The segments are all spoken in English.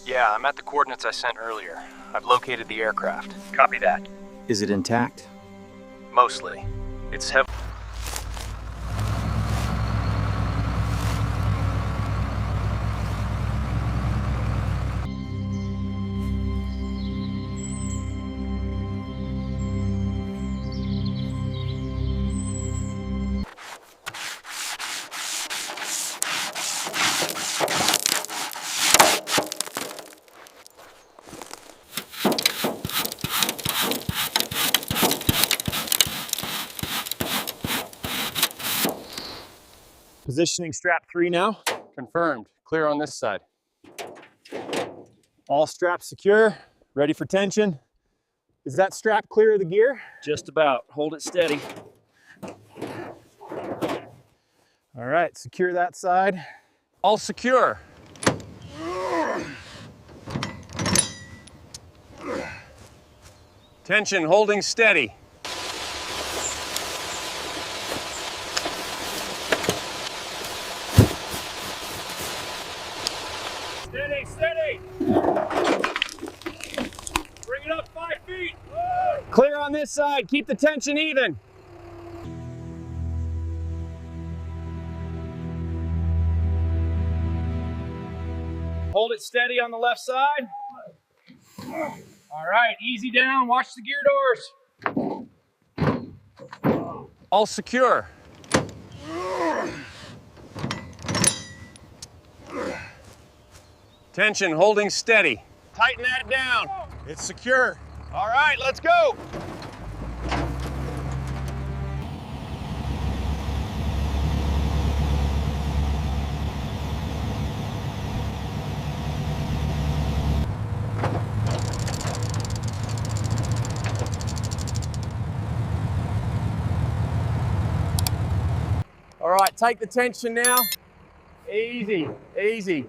Yeah, I'm at the coordinates I sent earlier. I've located the aircraft. Copy that. Is it intact? Mostly. It's heavy. Positioning strap 3 now. Confirmed. Clear on this side. All straps secure, ready for tension. Is that strap clear of the gear? Just about. Hold it steady. All right, secure that side. All secure. Tension holding steady. Steady, steady. Bring it up 5 feet. Clear on this side, keep the tension even. Hold it steady on the left side. All right, easy down, watch the gear doors. All secure. Tension holding steady. Tighten that down. It's secure. All right, let's go. All right, take the tension now. Easy, easy.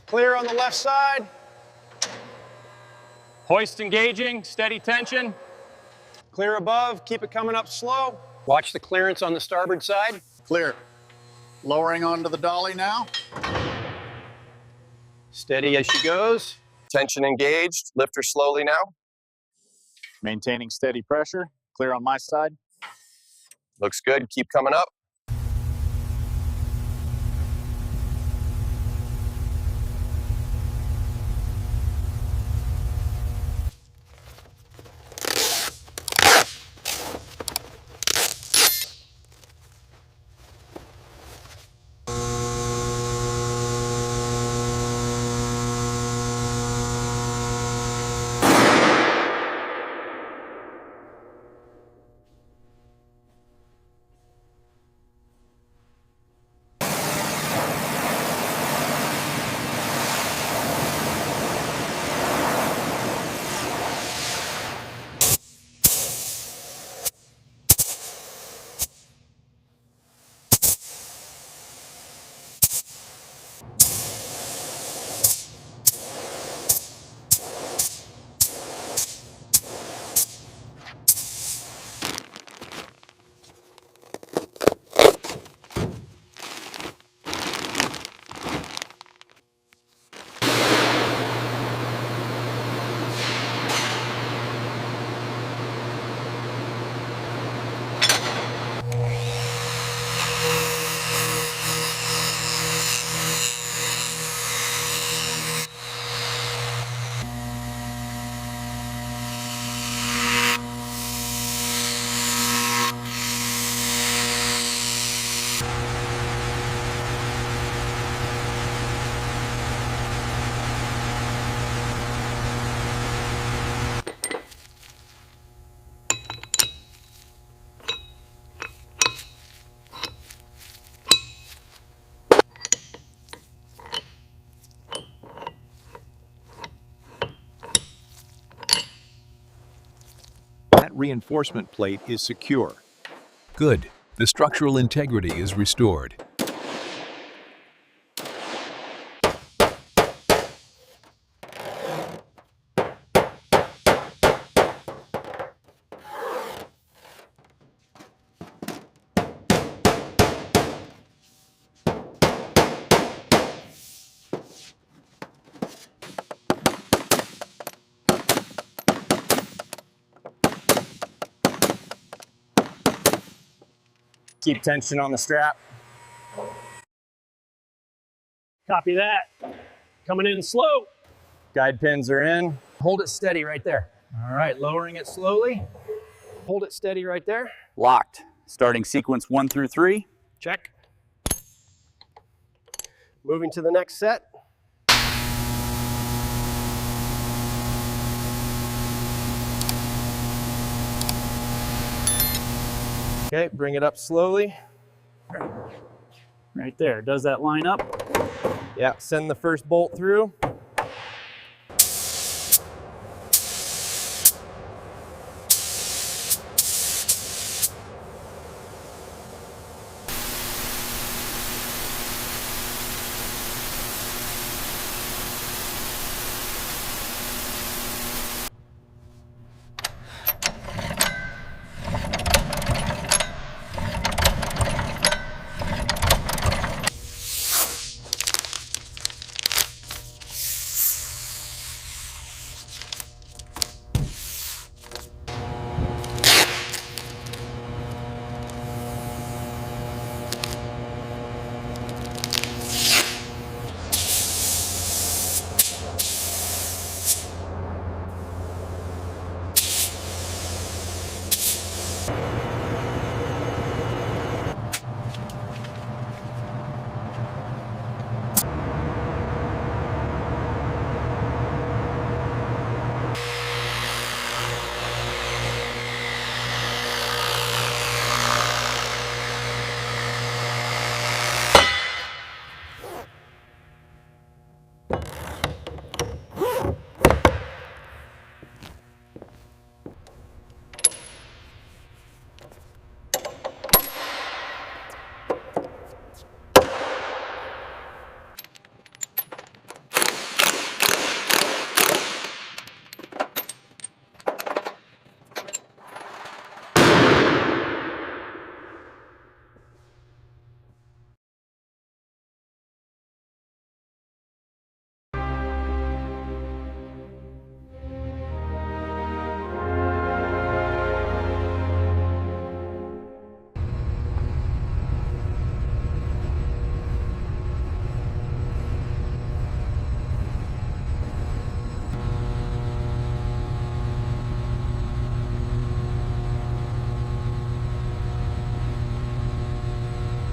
Clear on the left side. Hoist engaging, steady tension. Clear above, keep it coming up slow. Watch the clearance on the starboard side. Clear. Lowering onto the dolly now. Steady as she goes. Tension engaged. Lift her slowly now. Maintaining steady pressure. Clear on my side. Looks good. Keep coming up. reinforcement plate is secure. Good. The structural integrity is restored. Keep tension on the strap. Copy that. Coming in slow. Guide pins are in. Hold it steady right there. All right, lowering it slowly. Hold it steady right there. Locked. Starting sequence 1 through 3. Check. Moving to the next set. Okay, bring it up slowly. Right there. Does that line up? Yeah, send the first bolt through.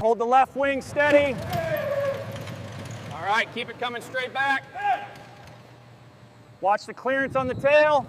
Hold the left wing steady. All right, keep it coming straight back. Watch the clearance on the tail.